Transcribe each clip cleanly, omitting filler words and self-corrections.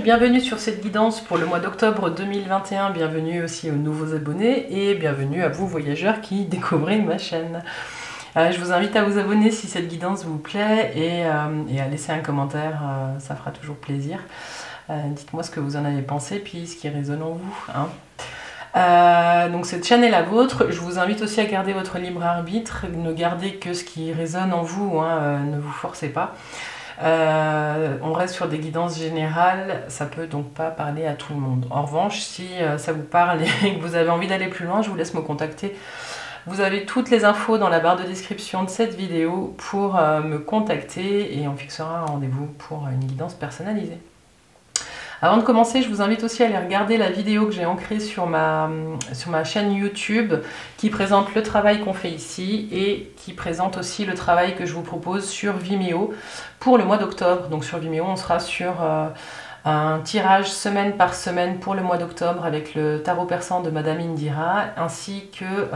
bienvenue sur cette guidance pour le mois d'octobre 2021, bienvenue aussi aux nouveaux abonnés et bienvenue à vous voyageurs qui découvrez ma chaîne. Je vous invite à vous abonner si cette guidance vous plaît et à laisser un commentaire, ça fera toujours plaisir. Dites-moi ce que vous en avez pensé puis ce qui résonne en vous. Donc cette chaîne est la vôtre, je vous invite aussi à garder votre libre arbitre, ne gardez que ce qui résonne en vous, ne vous forcez pas. On reste sur des guidances générales, ça peut donc pas parler à tout le monde. En revanche, si ça vous parle et que vous avez envie d'aller plus loin, je vous laisse me contacter. Vous avez toutes les infos dans la barre de description de cette vidéo pour me contacter et on fixera un rendez-vous pour une guidance personnalisée. Avant de commencer, je vous invite aussi à aller regarder la vidéo que j'ai ancrée sur ma chaîne YouTube qui présente le travail qu'on fait ici et qui présente aussi le travail que je vous propose sur Vimeo pour le mois d'octobre. Donc sur Vimeo, on sera sur un tirage semaine par semaine pour le mois d'octobre avec le tarot persan de Madame Indira ainsi que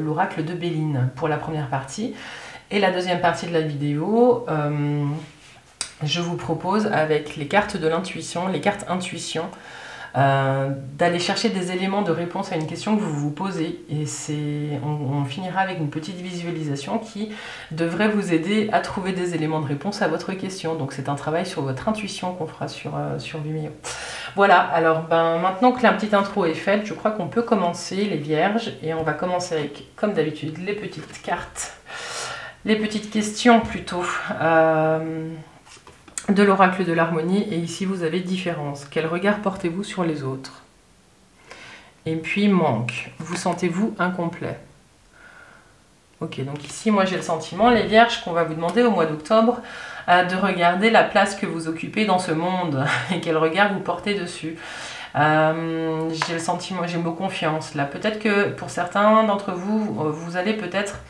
l'oracle de Béline pour la première partie. Et la deuxième partie de la vidéo, je vous propose avec les cartes de l'intuition, les cartes intuition, d'aller chercher des éléments de réponse à une question que vous vous posez. Et on finira avec une petite visualisation qui devrait vous aider à trouver des éléments de réponse à votre question. Donc c'est un travail sur votre intuition qu'on fera sur Vimeo. Voilà, alors maintenant que la petite intro est faite, je crois qu'on peut commencer les vierges. Et on va commencer avec, comme d'habitude, les petites cartes, les petites questions plutôt. De l'oracle de l'harmonie, et ici vous avez différence. Quel regard portez-vous sur les autres? Et puis manque. Vous sentez-vous incomplet? Ok, donc ici moi j'ai le sentiment, les vierges, qu'on va vous demander au mois d'octobre de regarder la place que vous occupez dans ce monde et quel regard vous portez dessus. J'ai le sentiment, j'ai mot confiance là. Peut-être que pour certains d'entre vous, vous allez peut-être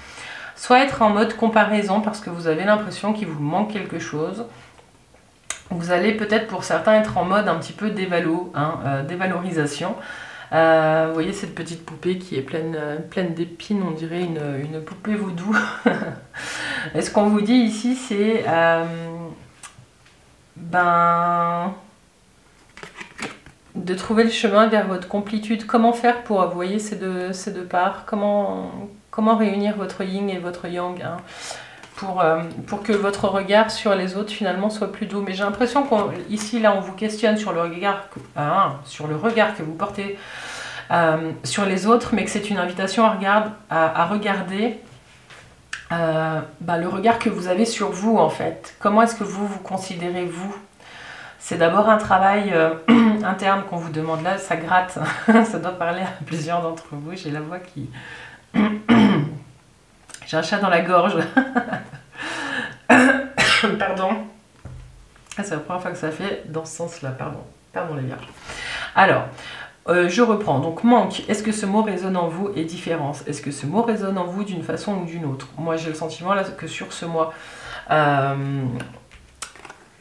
soit être en mode comparaison parce que vous avez l'impression qu'il vous manque quelque chose. Vous allez peut-être pour certains être en mode un petit peu dévalorisation. Vous voyez cette petite poupée qui est pleine d'épines, on dirait une poupée vaudou. Et ce qu'on vous dit ici, c'est de trouver le chemin vers votre complétude. Comment faire pour, vous voyez ces deux parts, comment réunir votre yin et votre yang, pour que votre regard sur les autres finalement soit plus doux. Mais j'ai l'impression qu'ici là on vous questionne sur le regard que vous portez sur les autres, mais que c'est une invitation à regarder le regard que vous avez sur vous en fait. Comment est-ce que vous vous considérez vous? C'est d'abord un travail interne qu'on vous demande là, ça gratte, ça doit parler à plusieurs d'entre vous, j'ai la voix qui... J'ai un chat dans la gorge. Pardon. C'est la première fois que ça fait dans ce sens-là. Pardon les vierges. Alors, je reprends. Donc, manque. Est-ce que ce mot résonne en vous? Et différence. Est-ce que ce mot résonne en vous d'une façon ou d'une autre? Moi, j'ai le sentiment là que sur ce mois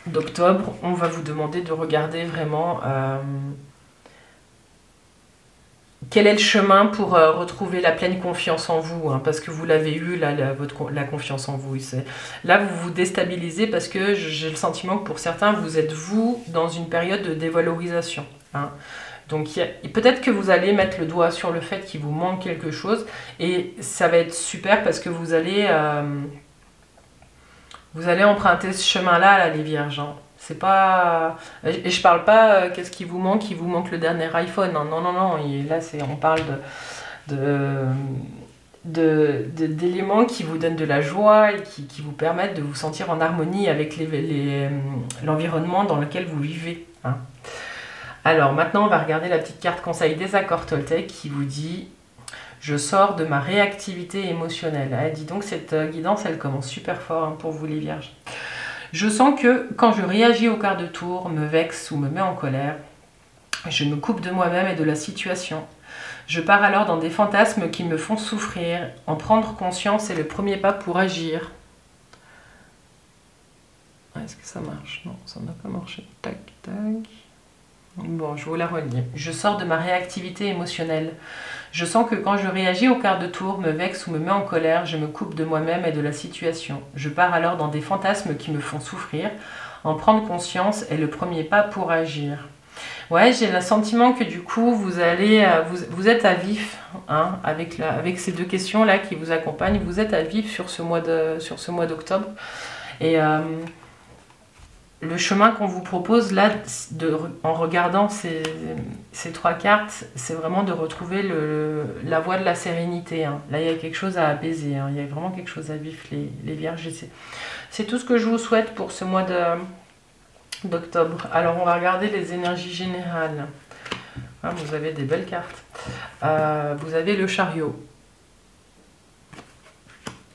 d'octobre, on va vous demander de regarder vraiment... quel est le chemin pour retrouver la pleine confiance en vous, parce que vous l'avez eu, la confiance en vous. Là, vous vous déstabilisez parce que j'ai le sentiment que pour certains, vous êtes vous dans une période de dévalorisation. Donc peut-être que vous allez mettre le doigt sur le fait qu'il vous manque quelque chose et ça va être super parce que vous allez emprunter ce chemin-là, les vierges. C'est pas... Et je parle pas qu'est-ce qui vous manque, il vous manque le dernier iPhone. Non. Et là, on parle d'éléments qui vous donnent de la joie et qui vous permettent de vous sentir en harmonie avec l'environnement dans lequel vous vivez. Alors maintenant, on va regarder la petite carte conseil des accords Toltec qui vous dit « Je sors de ma réactivité émotionnelle ». Dis donc, cette guidance, elle commence super fort pour vous les vierges. Je sens que quand je réagis au quart de tour, me vexe ou me mets en colère, je me coupe de moi-même et de la situation. Je pars alors dans des fantasmes qui me font souffrir. En prendre conscience est le premier pas pour agir. Est-ce que ça marche? Non, ça n'a pas marché. Tac, tac. Bon, je vous la relis. Je sors de ma réactivité émotionnelle. Je sens que quand je réagis au quart de tour, me vexe ou me mets en colère, je me coupe de moi-même et de la situation. Je pars alors dans des fantasmes qui me font souffrir. en prendre conscience est le premier pas pour agir. Ouais, j'ai le sentiment que du coup, vous êtes à vif, hein, avec ces deux questions-là qui vous accompagnent, vous êtes à vif sur ce mois d'octobre. Et le chemin qu'on vous propose là, en regardant ces trois cartes, c'est vraiment de retrouver la voie de la sérénité. Hein. Là, il y a quelque chose à apaiser, hein. Il y a vraiment quelque chose à vivre, les vierges. C'est tout ce que je vous souhaite pour ce mois d'octobre. Alors, on va regarder les énergies générales. Hein, vous avez des belles cartes. Vous avez le chariot.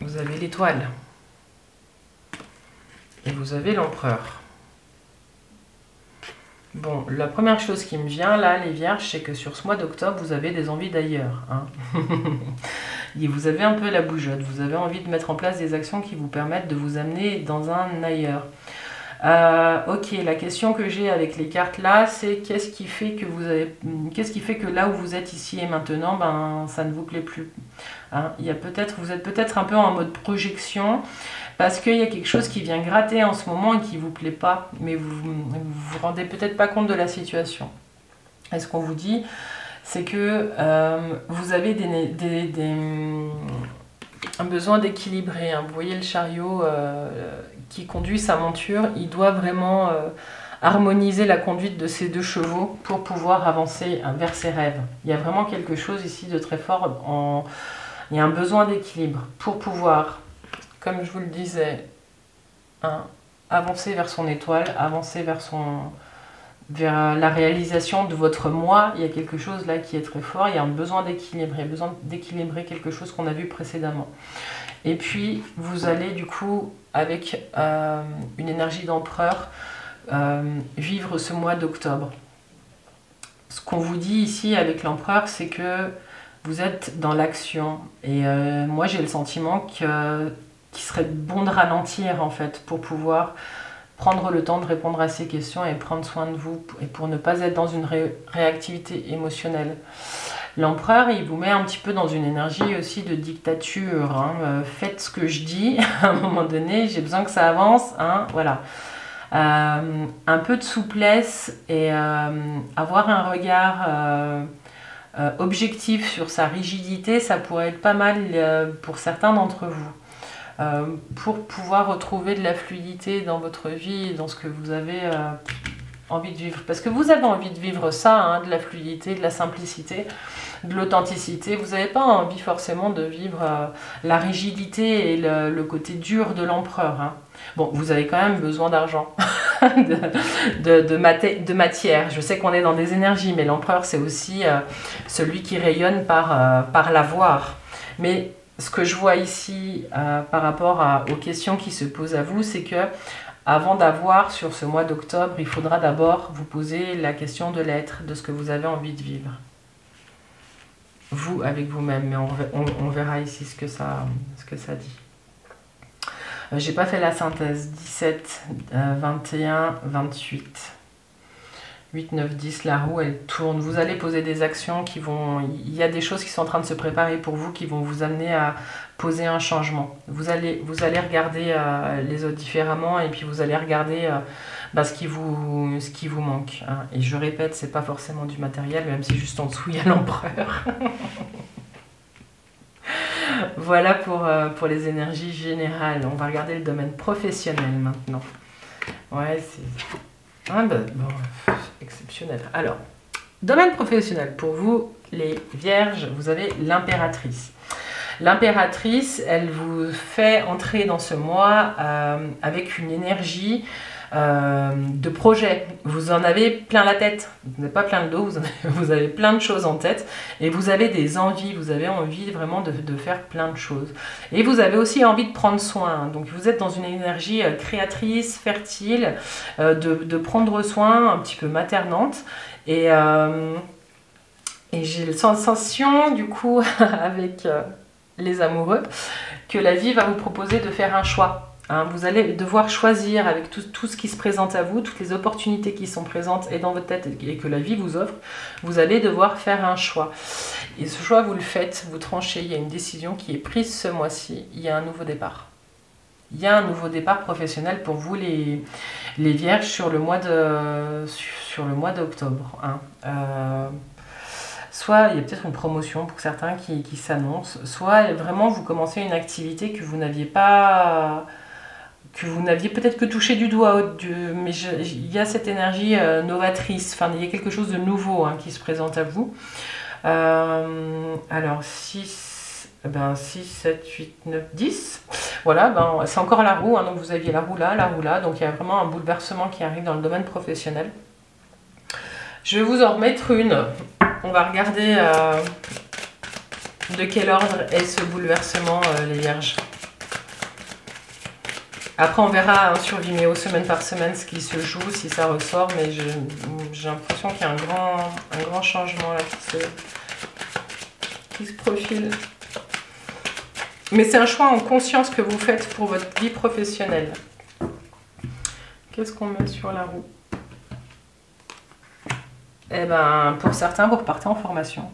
Vous avez l'étoile. Et vous avez l'empereur. Bon, la première chose qui me vient là, les vierges, c'est que sur ce mois d'octobre, vous avez des envies d'ailleurs. Hein. Et vous avez un peu la bougeotte, vous avez envie de mettre en place des actions qui vous permettent de vous amener dans un ailleurs. Ok, la question que j'ai avec les cartes là, c'est qu'est-ce qui fait que là où vous êtes ici et maintenant, ben ça ne vous plaît plus. Hein, vous êtes peut-être un peu en mode projection. Parce qu'il y a quelque chose qui vient gratter en ce moment et qui ne vous plaît pas, mais vous vous rendez peut-être pas compte de la situation. Et ce qu'on vous dit, c'est que vous avez un besoin d'équilibrer. Hein. Vous voyez le chariot qui conduit sa monture, il doit vraiment harmoniser la conduite de ces deux chevaux pour pouvoir avancer vers ses rêves. Il y a vraiment quelque chose ici de très fort. Il y a un besoin d'équilibre pour pouvoir... Comme je vous le disais, hein, avancer vers son étoile, avancer vers la réalisation de votre moi. Il y a quelque chose là qui est très fort, il y a un besoin d'équilibre, il y a besoin d'équilibrer quelque chose qu'on a vu précédemment. Et puis, vous allez du coup, avec une énergie d'empereur, vivre ce mois d'octobre. Ce qu'on vous dit ici avec l'empereur, c'est que vous êtes dans l'action. Et moi, j'ai le sentiment qu'il serait bon de ralentir en fait pour pouvoir prendre le temps de répondre à ces questions et prendre soin de vous et pour ne pas être dans une réactivité émotionnelle. L'empereur, il vous met un petit peu dans une énergie aussi de dictature. Hein. Faites ce que je dis, à un moment donné, j'ai besoin que ça avance. Hein. Voilà. Un peu de souplesse et avoir un regard objectif sur sa rigidité, ça pourrait être pas mal pour certains d'entre vous. Pour pouvoir retrouver de la fluidité dans votre vie, dans ce que vous avez envie de vivre. Parce que vous avez envie de vivre ça, hein, de la fluidité, de la simplicité, de l'authenticité. Vous n'avez pas envie forcément de vivre la rigidité et le côté dur de l'empereur. Hein. Bon, vous avez quand même besoin d'argent, de matière. Je sais qu'on est dans des énergies, mais l'empereur, c'est aussi celui qui rayonne par l'avoir. Mais ce que je vois ici par rapport aux questions qui se posent à vous, c'est que avant d'avoir sur ce mois d'octobre, il faudra d'abord vous poser la question de l'être, de ce que vous avez envie de vivre. Vous avec vous-même, mais on verra ici ce que ça dit. J'ai pas fait la synthèse. 17, 21, 28. 8, 9, 10, la roue, elle tourne. Vous allez poser des actions qui vont... Il y a des choses qui sont en train de se préparer pour vous, qui vont vous amener à poser un changement. Vous allez regarder les autres différemment, et puis vous allez regarder ce qui vous manque. Hein. Et je répète, c'est pas forcément du matériel, même si juste en dessous, il y a l'empereur. Voilà pour les énergies générales. On va regarder le domaine professionnel maintenant. Ouais, c'est... Ah ben, bon, exceptionnel. Alors, domaine professionnel, pour vous, les vierges, vous avez l'impératrice. L'impératrice, elle vous fait entrer dans ce mois avec une énergie de projet. Vous en avez plein la tête, vous n'avez pas plein le dos, vous avez plein de choses en tête et vous avez des envies, vous avez envie vraiment de faire plein de choses. Et vous avez aussi envie de prendre soin, donc vous êtes dans une énergie créatrice, fertile, de prendre soin, un petit peu maternante et j'ai la sensation du coup avec les amoureux que la vie va vous proposer de faire un choix. Hein, vous allez devoir choisir avec tout ce qui se présente à vous, toutes les opportunités qui sont présentes et dans votre tête et que la vie vous offre, vous allez devoir faire un choix. Et ce choix, vous le faites, vous tranchez, il y a une décision qui est prise ce mois-ci, il y a un nouveau départ. il y a un nouveau départ professionnel pour vous les vierges sur le mois d'octobre. Hein. Soit il y a peut-être une promotion pour certains qui s'annonce, soit vraiment vous commencez une activité que vous n'aviez pas, que vous n'aviez peut-être que touché du doigt, mais il y a cette énergie novatrice, enfin il y a quelque chose de nouveau hein, qui se présente à vous. Alors 6, 7, 8, 9, 10. Voilà, c'est encore la roue, hein, donc vous aviez la roue là, donc il y a vraiment un bouleversement qui arrive dans le domaine professionnel. Je vais vous en remettre une. On va regarder de quel ordre est ce bouleversement, les vierges. Après, on verra hein, sur Vimeo semaine par semaine ce qui se joue, si ça ressort, mais j'ai l'impression qu'il y a un grand changement là qui se profile. Mais c'est un choix en conscience que vous faites pour votre vie professionnelle. Qu'est-ce qu'on met sur la roue? Eh ben, pour certains, vous repartez en formation.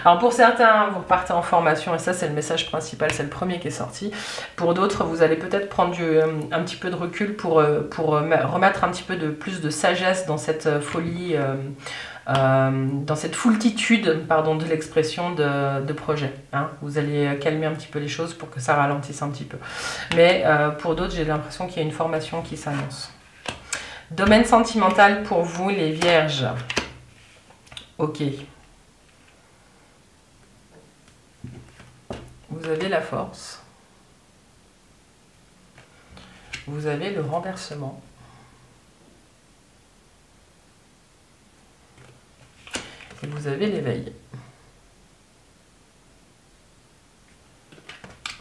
Alors pour certains, vous repartez en formation, et ça c'est le message principal, c'est le premier qui est sorti. Pour d'autres, vous allez peut-être prendre un petit peu de recul pour remettre un petit peu plus de sagesse dans cette folie, dans cette foultitude, pardon, de l'expression de projet. Hein. Vous allez calmer un petit peu les choses pour que ça ralentisse un petit peu. Mais pour d'autres, j'ai l'impression qu'il y a une formation qui s'annonce. Domaine sentimental pour vous, les vierges. Ok. Vous avez la force. Vous avez le renversement. Et vous avez l'éveil.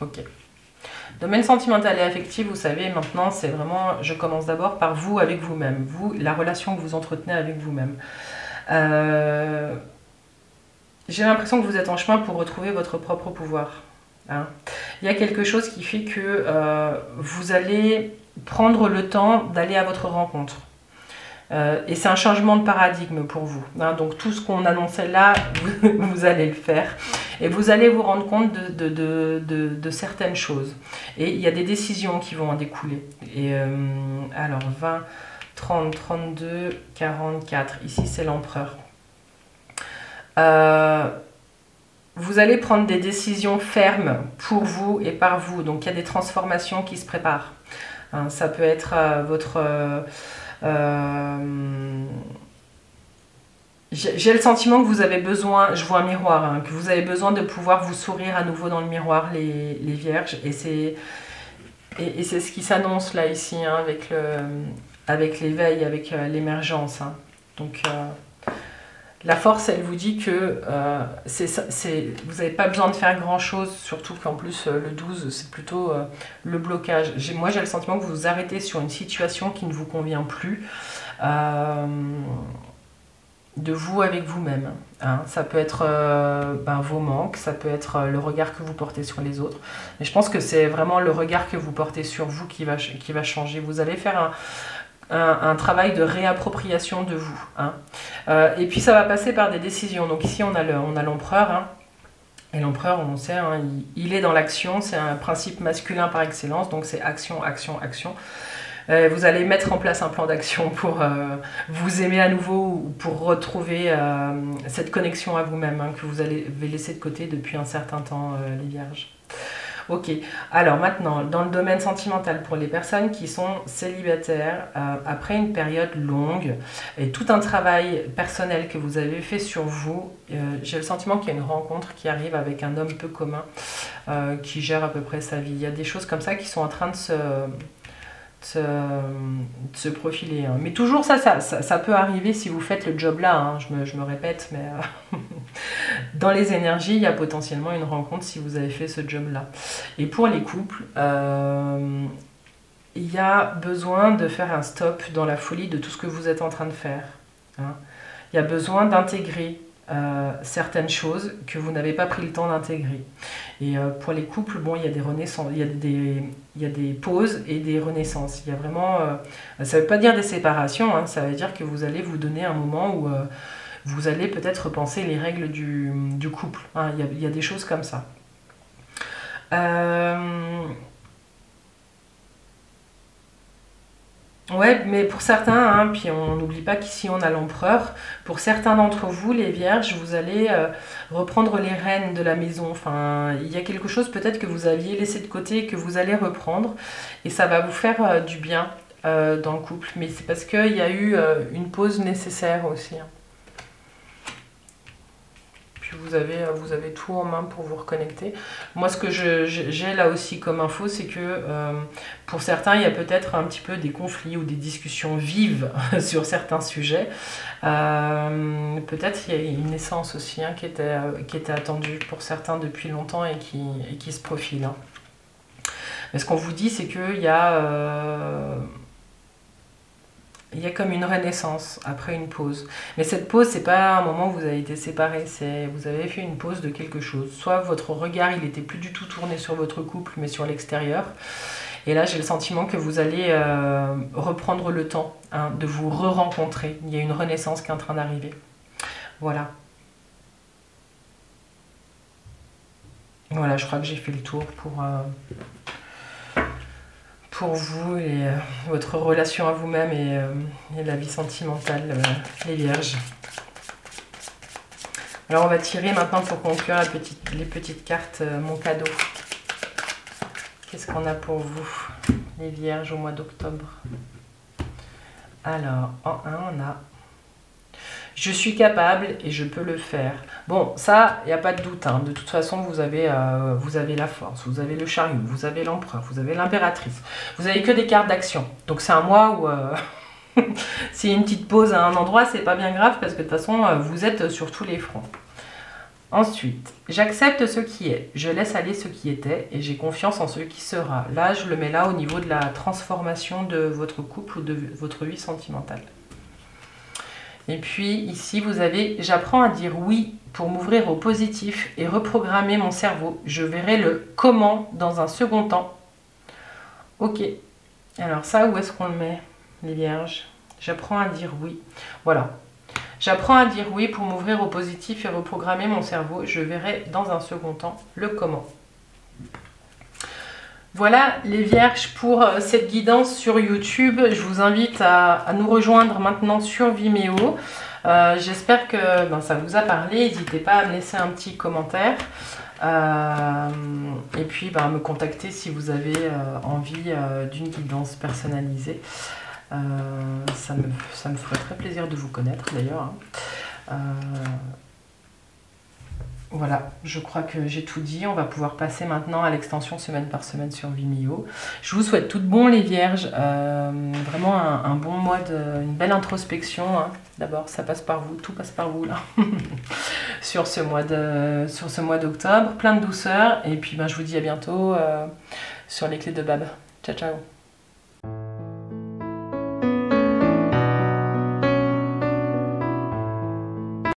Ok. Domaine sentimental et affectif, vous savez, maintenant, c'est vraiment, je commence d'abord par vous avec vous-même. Vous, la relation que vous entretenez avec vous-même. J'ai l'impression que vous êtes en chemin pour retrouver votre propre pouvoir. Hein. Il y a quelque chose qui fait que vous allez prendre le temps d'aller à votre rencontre. Et c'est un changement de paradigme pour vous. Hein. Donc tout ce qu'on annonçait là, vous allez le faire. Et vous allez vous rendre compte de certaines choses. Et il y a des décisions qui vont en découler. Et alors 20, 30, 32, 44. Ici c'est l'empereur. Vous allez prendre des décisions fermes pour vous et par vous. Donc il y a des transformations qui se préparent. Hein, ça peut être votre... j'ai le sentiment que vous avez besoin, je vois un miroir, hein, que vous avez besoin de pouvoir vous sourire à nouveau dans le miroir, les vierges. Et c'est ce qui s'annonce là, ici, hein, avec l'éveil, avec l'émergence. Hein. Donc... la force, elle vous dit que vous n'avez pas besoin de faire grand-chose, surtout qu'en plus, le 12, c'est plutôt le blocage. Moi, j'ai le sentiment que vous vous arrêtez sur une situation qui ne vous convient plus, de vous avec vous-même. Hein. Ça peut être vos manques, ça peut être le regard que vous portez sur les autres. Mais je pense que c'est vraiment le regard que vous portez sur vous qui va changer. Vous allez faire un travail de réappropriation de vous. Hein. Et puis ça va passer par des décisions. Donc ici on a l'empereur. Hein. Et l'empereur, on sait, hein, il est dans l'action. C'est un principe masculin par excellence. Donc c'est action, action, action. Vous allez mettre en place un plan d'action pour vous aimer à nouveau ou pour retrouver cette connexion à vous-même hein, que vous avez laissé de côté depuis un certain temps, les vierges. Ok, alors maintenant, dans le domaine sentimental, pour les personnes qui sont célibataires, après une période longue et tout un travail personnel que vous avez fait sur vous, j'ai le sentiment qu'il y a une rencontre qui arrive avec un homme peu commun qui gère à peu près sa vie. Il y a des choses comme ça qui sont en train de se profiler. Hein. Mais toujours ça peut arriver si vous faites le job là, hein. Je me répète, mais dans les énergies, il y a potentiellement une rencontre si vous avez fait ce job là. Et pour les couples, il y a besoin de faire un stop dans la folie de tout ce que vous êtes en train de faire. Hein. Il y a besoin d'intégrer certaines choses que vous n'avez pas pris le temps d'intégrer. Et pour les couples, bon, il y a des renaissances, il y a des pauses et des renaissances. Il y a vraiment, ça ne veut pas dire des séparations, hein, ça veut dire que vous allez vous donner un moment où vous allez peut-être repenser les règles du couple. Hein, il y a des choses comme ça. Ouais, mais pour certains, hein, puis on n'oublie pas qu'ici on a l'empereur, pour certains d'entre vous, les vierges, vous allez reprendre les rênes de la maison. Enfin, il y a quelque chose peut-être que vous aviez laissé de côté, que vous allez reprendre, et ça va vous faire du bien dans le couple. Mais c'est parce qu'il y a eu une pause nécessaire aussi, hein. Vous avez tout en main pour vous reconnecter. Moi, ce que j'ai là aussi comme info, c'est que pour certains, il y a peut-être un petit peu des conflits ou des discussions vives sur certains sujets. Peut-être il y a une naissance aussi, hein, qui était attendue pour certains depuis longtemps et qui se profile, hein. Mais ce qu'on vous dit, c'est qu'il y a... il y a comme une renaissance après une pause. Mais cette pause, c'est pas un moment où vous avez été séparés, c'est vous avez fait une pause de quelque chose. Soit votre regard, il était plus du tout tourné sur votre couple, mais sur l'extérieur. Et là, j'ai le sentiment que vous allez reprendre le temps, hein, de vous re-rencontrer. Il y a une renaissance qui est en train d'arriver. Voilà. Voilà, je crois que j'ai fait le tour pour vous et votre relation à vous-même et la vie sentimentale, les vierges. Alors on va tirer maintenant pour conclure les petites cartes, mon cadeau. Qu'est-ce qu'on a pour vous, les vierges, au mois d'octobre? Alors, en 1, on a « Je suis capable et je peux le faire ». Bon, ça, il n'y a pas de doute, hein. De toute façon, vous avez la force, vous avez le chariot, vous avez l'empereur, vous avez l'impératrice. Vous n'avez que des cartes d'action. Donc c'est un mois où s'il y a une petite pause à un endroit, c'est pas bien grave parce que de toute façon, vous êtes sur tous les fronts. Ensuite, j'accepte ce qui est, je laisse aller ce qui était et j'ai confiance en ce qui sera. Là, je le mets là au niveau de la transformation de votre couple ou de votre vie sentimentale. Et puis ici, vous avez « J'apprends à dire oui pour m'ouvrir au positif et reprogrammer mon cerveau. Je verrai le comment dans un second temps. » Ok. Alors ça, où est-ce qu'on le met, les vierges? J'apprends à dire oui. Voilà. J'apprends à dire oui pour m'ouvrir au positif et reprogrammer mon cerveau. Je verrai dans un second temps le comment. Voilà les vierges pour cette guidance sur YouTube. Je vous invite à nous rejoindre maintenant sur Vimeo. J'espère que ça vous a parlé. N'hésitez pas à me laisser un petit commentaire. Et puis me contacter si vous avez envie d'une guidance personnalisée. Ça me ferait très plaisir de vous connaître d'ailleurs, hein. Voilà, je crois que j'ai tout dit. On va pouvoir passer maintenant à l'extension semaine par semaine sur Vimeo. Je vous souhaite tout de bon les vierges. Vraiment un bon mois, une belle introspection, hein. D'abord, ça passe par vous, tout passe par vous là. sur ce mois d'octobre. Plein de douceur. Et puis je vous dis à bientôt sur les clés de Bab. Ciao, ciao.